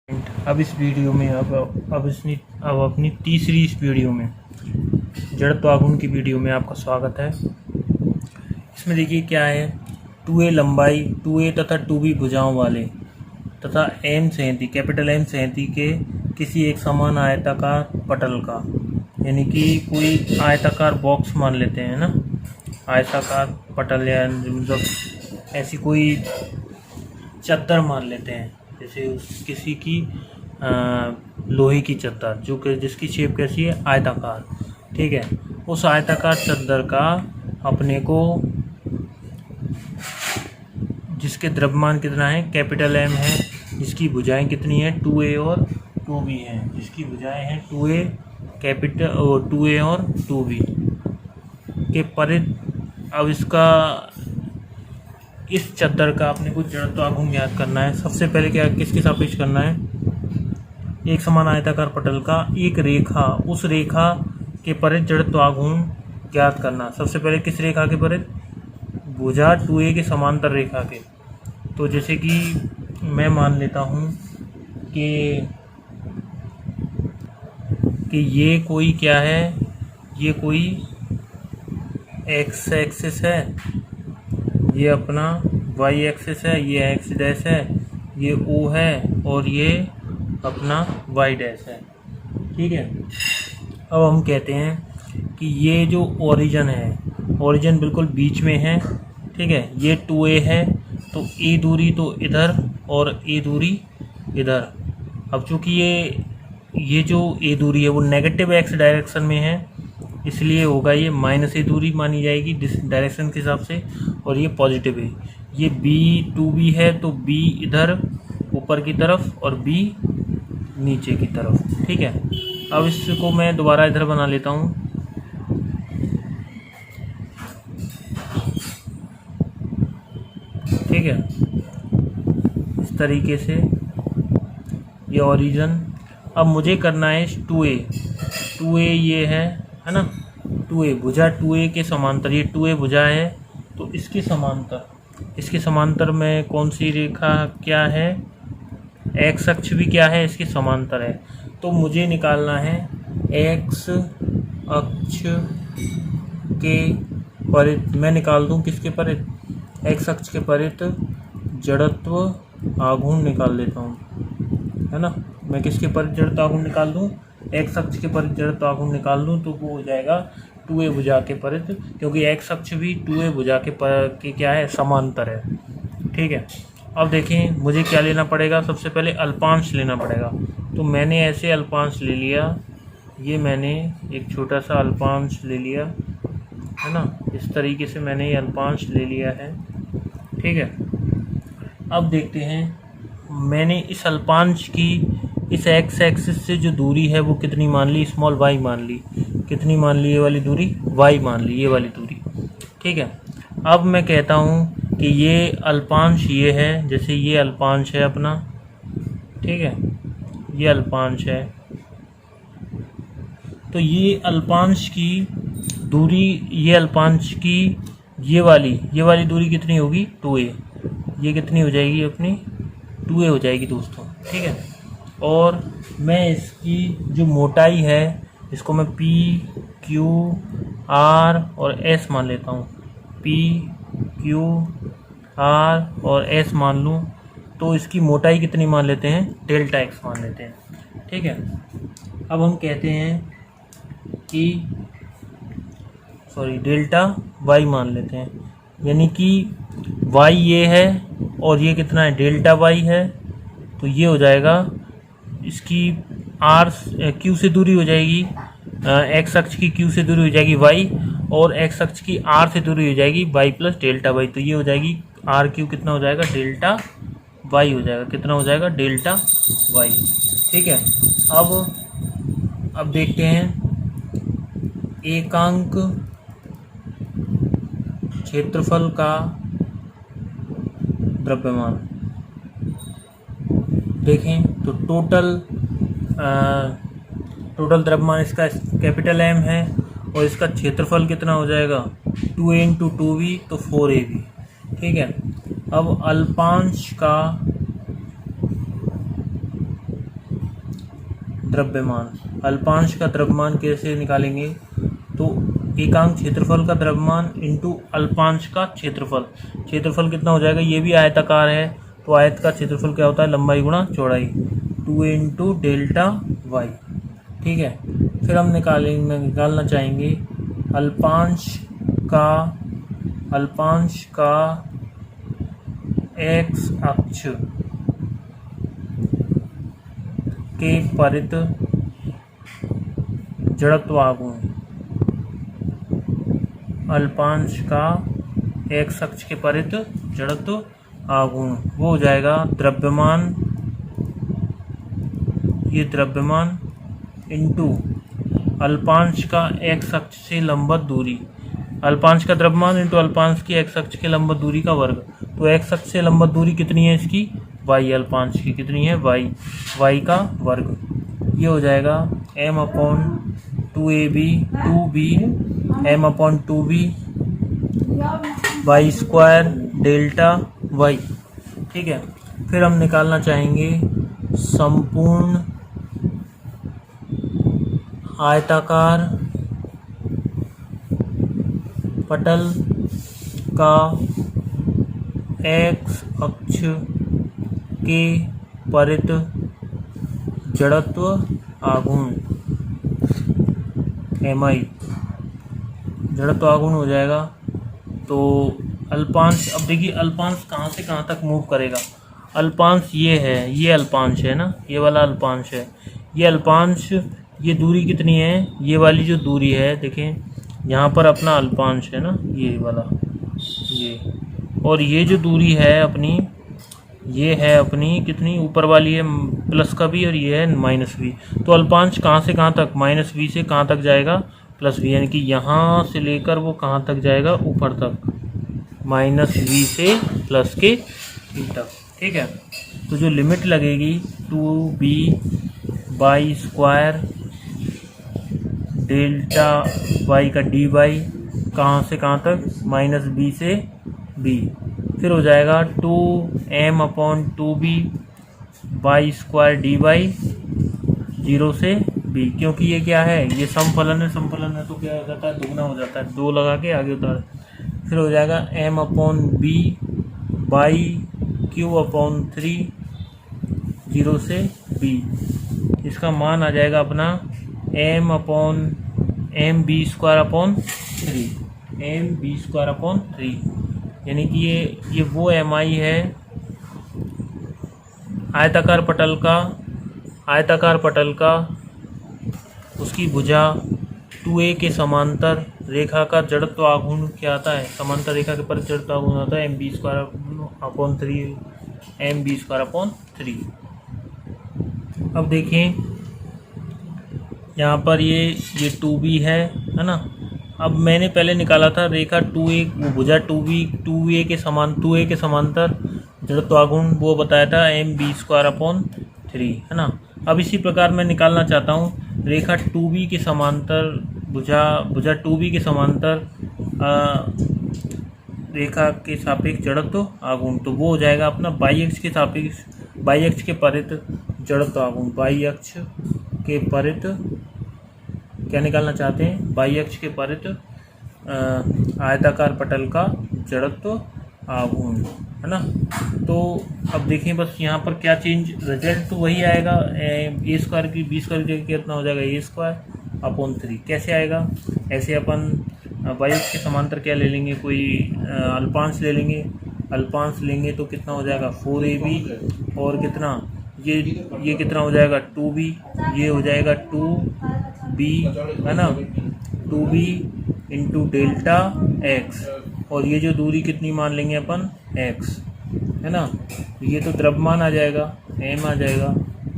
अब इस वीडियो में अब अपनी तीसरी इस वीडियो में जड़त्व आघूर्ण की वीडियो में आपका स्वागत है। इसमें देखिए क्या है, 2a लंबाई 2a तथा 2b भुजाओं वाले तथा m सेंती कैपिटल M सेंती के किसी एक समान आयताकार पटल का, यानी कि कोई आयताकार बॉक्स मान लेते हैं ना, आयताकार पटल या मतलब ऐसी कोई चद्दर मान लेते हैं, जैसे किसी की लोहे की चद्दर जो कि जिसकी शेप कैसी है, आयताकार। ठीक है, उस आयताकार चद्दर का अपने को जिसके द्रव्यमान कितना है, कैपिटल M है, जिसकी भुजाएं कितनी है, 2a और 2b हैं, जिसकी भुजाएं हैं 2a और 2b के परित। अब इस चद्दर का अपने को जड़त्व आघूर्ण ज्ञात करना है। सबसे पहले क्या किसके सापेक्ष करना है, एक समान आयताकार पटल का एक रेखा, उस रेखा के परित जड़त्व आघूर्ण ज्ञात करना। सबसे पहले किस रेखा के परित, भुजा 2a के समांतर रेखा के। तो जैसे कि मैं मान लेता हूँ कि ये कोई क्या है, ये कोई x एक्सिस है, ये अपना y एक्सिस है, ये x डैश है, ये O है और ये अपना y डैश है। ठीक है, अब हम कहते हैं कि ये जो ओरिजिन है, ओरिजिन बिल्कुल बीच में है। ठीक है, ये 2a है तो a दूरी तो इधर और a दूरी इधर। अब चूँकि ये जो a दूरी है वो नेगेटिव x डायरेक्शन में है, इसलिए होगा ये माइनस a दूरी मानी जाएगी डायरेक्शन के हिसाब से, और ये पॉजिटिव है। ये b 2b है तो b इधर ऊपर की तरफ और b नीचे की तरफ। ठीक है, अब इसको मैं दोबारा इधर बना लेता हूँ। ठीक है, इस तरीके से ये ओरिजिन। अब मुझे करना है 2a ये है ना, 2a भुजा 2a के समांतर, ये 2a भुजा है तो इसके समांतर में कौन सी रेखा क्या है, x अक्ष भी क्या है, इसके समांतर है। तो मुझे निकालना है x अक्ष के परित, मैं निकाल दूं किसके परित, x अक्ष के परित जड़त्व आघूर्ण निकाल लेता हूँ, है ना। मैं किसके परित जड़त्व आघूर्ण निकाल दूं, x अक्ष के परित जड़त्व आघूर्ण निकाल दूं तो वो हो जाएगा 2a भुजा के परित, क्योंकि x अक्ष भी 2a भुजा के क्या है, समांतर है। ठीक है, अब देखें मुझे क्या लेना पड़ेगा, सबसे पहले अल्पांश लेना पड़ेगा। तो मैंने ऐसे अल्पांश ले लिया, ये मैंने एक छोटा सा अल्पांश ले लिया, है ना, इस तरीके से मैंने ये अल्पांश ले लिया है। ठीक है, अब देखते हैं मैंने इस अल्पांश की इस x एक्सिस से जो दूरी है वो कितनी मान ली, स्मॉल y मान ली। कितनी मान ली, ये वाली दूरी y मान ली, ये वाली दूरी। ठीक है, अब मैं कहता हूँ कि ये अल्पांश ये है, जैसे ये अल्पांश है अपना, ठीक है, ये अल्पांश है, तो ये अल्पांश की दूरी, ये अल्पांश की ये वाली दूरी कितनी होगी, 2a। ये कितनी हो जाएगी अपनी, 2a हो जाएगी दोस्तों। ठीक है, और मैं इसकी जो मोटाई है इसको मैं p q r और s मान लेता हूँ, p q r और s मान लूँ तो इसकी मोटाई कितनी मान लेते हैं, डेल्टा x मान लेते हैं। ठीक है, अब हम कहते हैं कि डेल्टा y मान लेते हैं, यानी कि y ये है और ये कितना है, डेल्टा y है, तो ये हो जाएगा इसकी q से दूरी हो जाएगी, x अक्ष की q से दूरी हो जाएगी y, और x अक्ष की r से दूरी हो जाएगी y प्लस डेल्टा y। तो ये हो जाएगी r/q कितना हो जाएगा, डेल्टा y हो जाएगा, कितना हो जाएगा, डेल्टा y। ठीक है, अब देखते हैं एकांक क्षेत्रफल का द्रव्यमान। देखें तो टोटल द्रव्यमान इसका कैपिटल M है और इसका क्षेत्रफल कितना हो जाएगा, 2a इंटू 2b तो 4ab। ठीक है, अब अल्पांश का द्रव्यमान। अल्पांश का द्रव्यमान कैसे निकालेंगे? तो एकांक क्षेत्रफल का द्रव्यमान इंटू अल्पांश का क्षेत्रफल। क्षेत्रफल कितना हो जाएगा? ये भी आयताकार है तो आयत का क्षेत्रफल क्या होता है? लंबाई गुणा चौड़ाई, 2a इंटू डेल्टा वाई। ठीक है, फिर हम निकालना चाहेंगे अल्पांश का एक्स अक्ष के परित जड़त्व आघूर्ण। अल्पांश का एक्स अक्ष के परित जड़त्व आघूर्ण वो हो जाएगा द्रव्यमान, ये द्रव्यमान इंटू अल्पांश का एक्स अक्ष से लंबवत दूरी। अल्पांश का द्रव्यमान इंटू अल्पांश की एक्स अक्ष के लंबवत दूरी का वर्ग। तो एक्स अक्ष से लंबवत दूरी कितनी है इसकी? वाई। अल्पांश की कितनी है? वाई। वाई का वर्ग ये हो जाएगा m upon 2ab 2b m upon 2b y square delta y. ठीक है, फिर हम निकालना चाहेंगे संपूर्ण आयताकार पटल का एक्स अक्ष के परित जड़त्व आघूर्ण mi। जड़त्व आघूर्ण हो जाएगा। तो अल्पांश, अब देखिए अल्पांश कहाँ से कहाँ तक मूव करेगा। अल्पांश ये है, ये अल्पांश है ना, ये वाला अल्पांश है। ये अल्पांश, ये दूरी कितनी है? ये वाली जो दूरी है देखें, यहाँ पर अपना अल्पांश है ना, ये वाला, ये, और ये जो दूरी है अपनी, ये है अपनी कितनी? ऊपर वाली है प्लस का भी और ये है माइनस भी। तो अल्पांश कहाँ से कहाँ तक? माइनस वी से कहाँ तक जाएगा? प्लस वी, यानी कि यहाँ से लेकर वो कहाँ तक जाएगा? ऊपर तक, माइनस वी से प्लस के वी तक। ठीक है, तो जो लिमिट लगेगी 2b by square delta y का डी वाई, कहाँ से कहाँ तक? माइनस बी से बी। फिर हो जाएगा 2m upon 2b by square d y 0 से b, क्योंकि ये क्या है? ये समफलन है, समफलन है तो क्या हो जाता है? दुगना हो जाता है, 2 लगा के आगे उतार। फिर हो जाएगा m upon b by q upon 3 0 से b। इसका मान आ जाएगा अपना m upon m b square upon 3, m b square upon 3, यानी कि ये वो mi है आयताकार पटल का उसकी भुजा 2a के समांतर रेखा का जड़त्व आघूर्ण क्या आता है? समांतर रेखा के पर जड़त्व आघूर्ण आता है mb square upon 3, mb square upon 3। अब देखें यहाँ पर ये 2b है ना। अब मैंने पहले निकाला था रेखा 2a, वो भुजा 2a के समांतर जड़त्व आघूर्ण, वो बताया था mb स्क्वायर अपॉन 3 है ना। अब इसी प्रकार मैं निकालना चाहता हूँ रेखा 2b के समांतर भुजा 2b के समांतर रेखा के सापेक्ष जड़त्व आघूर्ण। तो वो हो जाएगा अपना बाई अक्ष के सापेक्ष, बाई अक्ष के परित जड़त्व आघूर्ण। बाई अक्ष के परित क्या निकालना चाहते हैं? बाई अक्ष के परित आयताकार पटल का जड़त्व आघूर्ण है ना। तो अब देखें बस यहाँ पर क्या चेंज, रिजल्ट तो वही आएगा, ए स्क्वायर की बी स्क्वायर की जगह कितना हो जाएगा? ए स्क्वायर अपॉन 3। कैसे आएगा? ऐसे अपन बाई अक्ष के समांतर क्या ले लेंगे? कोई अल्पांश ले लेंगे। अल्पांश लेंगे तो कितना हो जाएगा? 4ab और कितना ये कितना हो जाएगा? 2b, ये हो जाएगा 2b है ना, 2b इंटू डेल्टा x, और ये जो दूरी कितनी मान लेंगे अपन? x है ना। ये तो द्रव्यमान आ जाएगा, m आ जाएगा,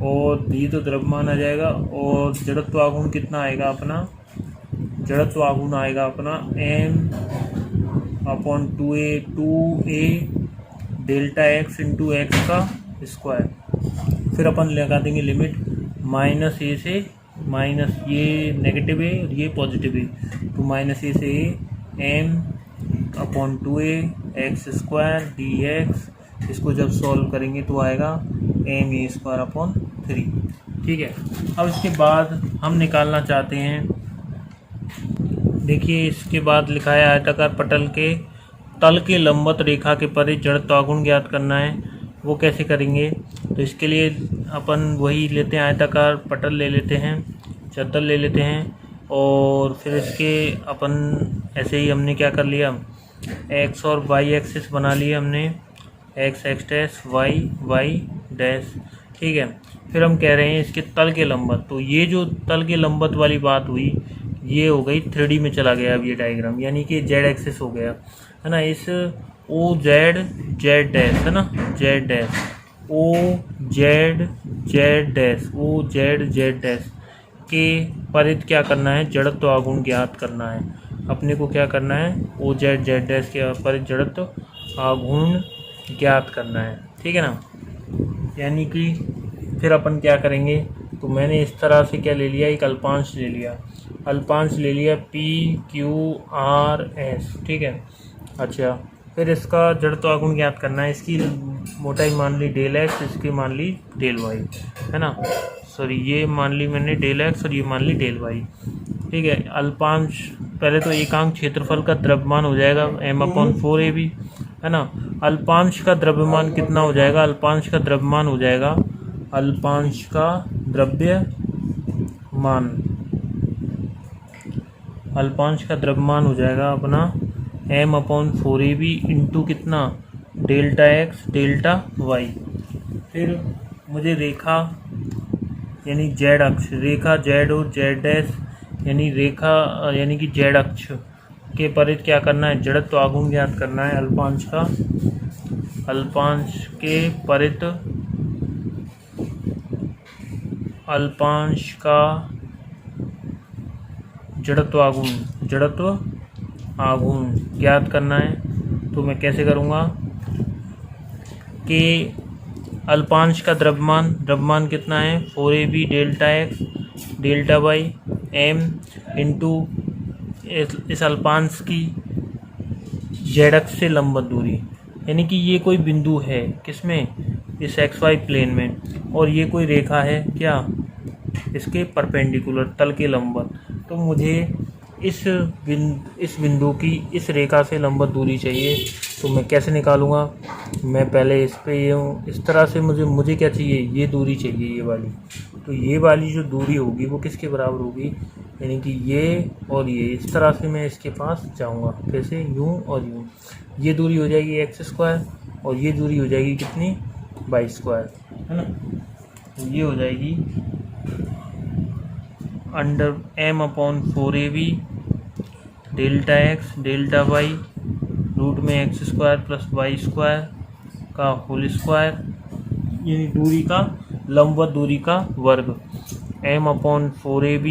और ये तो द्रव्यमान आ जाएगा, और जड़त्व आघूर्ण कितना आएगा अपना? जड़त्व आघूर्ण आएगा अपना m upon 2a delta x into x का स्क्वायर। फिर अपन लगा देंगे लिमिट माइनस a से, माइनस ये नेगेटिव है और ये पॉजिटिव है, तो माइनस a से a m upon 2a x square D x. इसको जब सॉल्व करेंगे तो आएगा m a स्क्वायर अपॉन 3। ठीक है। अब इसके बाद हम निकालना चाहते हैं, देखिए इसके बाद लिखा है आयताकार पटल के तल के लंबवत रेखा के परित जड़त्व आघूर्ण ज्ञात करना है। वो कैसे करेंगे? तो इसके लिए अपन वही लेते हैं, आयताकार पटल ले लेते हैं, चद्दर ले लेते हैं, और फिर इसके अपन ऐसे ही हमने क्या कर लिया, एक्स और वाई एक्सिस बना लिए हमने, x x dash y y dash, ठीक है। फिर हम कह रहे हैं इसके तल के लंबवत, तो ये जो तल के लंबवत वाली बात हुई ये हो गई 3D में चला गया अब ये डायग्राम, यानी कि जेड एक्सिस हो गया है ना। इस ओ जेड जेड डैश है ना, z dash O z z dash O z z dash के परित क्या करना है, जड़त्व आघूर्ण ज्ञात करना है। अपने को क्या करना है, ओ जेड जेड डैश के परित जड़त्व आघूर्ण ज्ञात करना है, ठीक है ना। यानी कि फिर अपन क्या करेंगे, तो मैंने इस तरह से क्या ले लिया, एक अल्पांश ले लिया, अल्पांश ले लिया पी क्यू आर एस, ठीक है। अच्छा, फिर इसका जड़त्व आघूर्ण ज्ञात करना है। इसकी मोटाई मान ली डेल एक्स, इसकी मान ली डेल वाई, है ना। सॉरी, ये मान ली मैंने डेल एक्स और ये मान ली डेल वाई, ठीक है। अल्पांश पहले तो एकांक क्षेत्रफल का द्रव्यमान हो जाएगा m/4ab, है ना। अल्पांश का द्रव्यमान कितना हो जाएगा, अल्पांश का द्रव्यमान हो जाएगा, अल्पांश का द्रव्यमान, अल्पांश का द्रव्यमान हो जाएगा अपना m/4ab इंटू कितना, डेल्टा एक्स डेल्टा वाई। फिर मुझे रेखा यानी जेड अक्ष, रेखा जेड और जेड डैश यानी रेखा यानी कि जेड अक्ष के परित क्या करना है, जड़त्व आघूर्ण ज्ञात करना है। अल्पांश का, अल्पांश के परित, अल्पांश का जड़त्व आघूर्ण, जड़त्व आघूर्ण ज्ञात करना है। तो मैं कैसे करूँगा कि अल्पांश का द्रव्यमान, द्रव्यमान कितना है 4ab डेल्टा x delta y m into इस अल्पांश की जेड अक्ष से लंबवत दूरी, यानी कि ये कोई बिंदु है किसमें, इस एक्स वाई प्लेन में, और ये कोई रेखा है क्या, इसके परपेंडिकुलर तल के लंबवत। तो मुझे इस बिंदु की इस रेखा से लंबवत दूरी चाहिए। तो मैं कैसे निकालूंगा, मैं पहले इस पे ये हूँ, इस तरह से मुझे क्या चाहिए, ये दूरी चाहिए, ये वाली। तो ये वाली जो दूरी होगी वो किसके बराबर होगी, यानी कि ये और ये, इस तरह से मैं इसके पास जाऊंगा, कैसे, यूँ और यूँ। ये दूरी हो जाएगी एक्स स्क्वायर और ये दूरी हो जाएगी कितनी, वाई स्क्वायर, है ना। तो ये हो जाएगी under m/4ab delta x delta y root में x square plus y square का होल स्क्वायर, यानी दूरी का लंबवत दूरी का वर्ग, m/4ab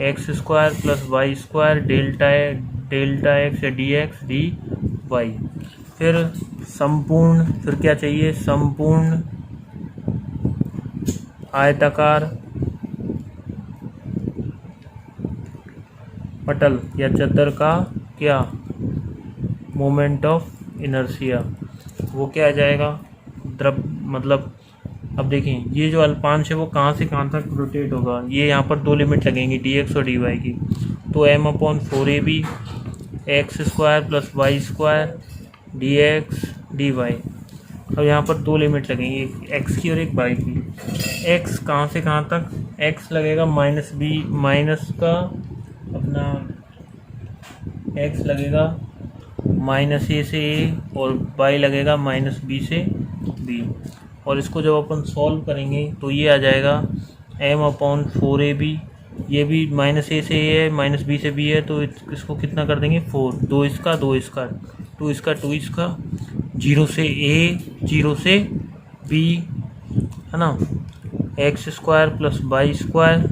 x square plus y square delta x d x d y. फिर संपूर्ण, फिर क्या चाहिए, संपूर्ण आयताकार पटल या चद्दर का क्या, मोमेंट ऑफ इनर्शिया, वो क्या आ जाएगा, मतलब अब देखें ये जो अल्पांश है वो कहाँ से कहाँ तक रोटेट होगा, ये यहाँ पर दो लिमिट लगेंगी dx और dy की। तो m/4ab x square plus y square dx dy। अब यहाँ पर दो लिमिट लगेंगी, एक x की और एक y की। x कहाँ से कहाँ तक, x लगेगा -b, माइनस का अपना x लगेगा -a से a और y लगेगा -b से b। और इसको जब अपन सॉल्व करेंगे तो ये आ जाएगा m/4ab, ये भी -a से a है -b से b है, तो इसको कितना कर देंगे 4, 2 इसका 2 इसका 2 इसका 2 इसका, 0 से a 0 से b, है ना, x square plus y square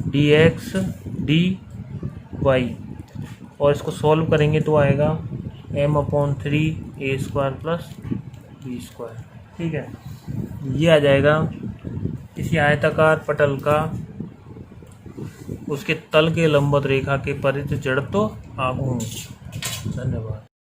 dx dy। और इसको सॉल्व करेंगे तो आएगा m/3a square plus b square, ठीक है। ये आ जाएगा किसी आयताकार पटल का उसके तल के लंबवत रेखा के परित जड़त्व आघूर्ण। धन्यवाद।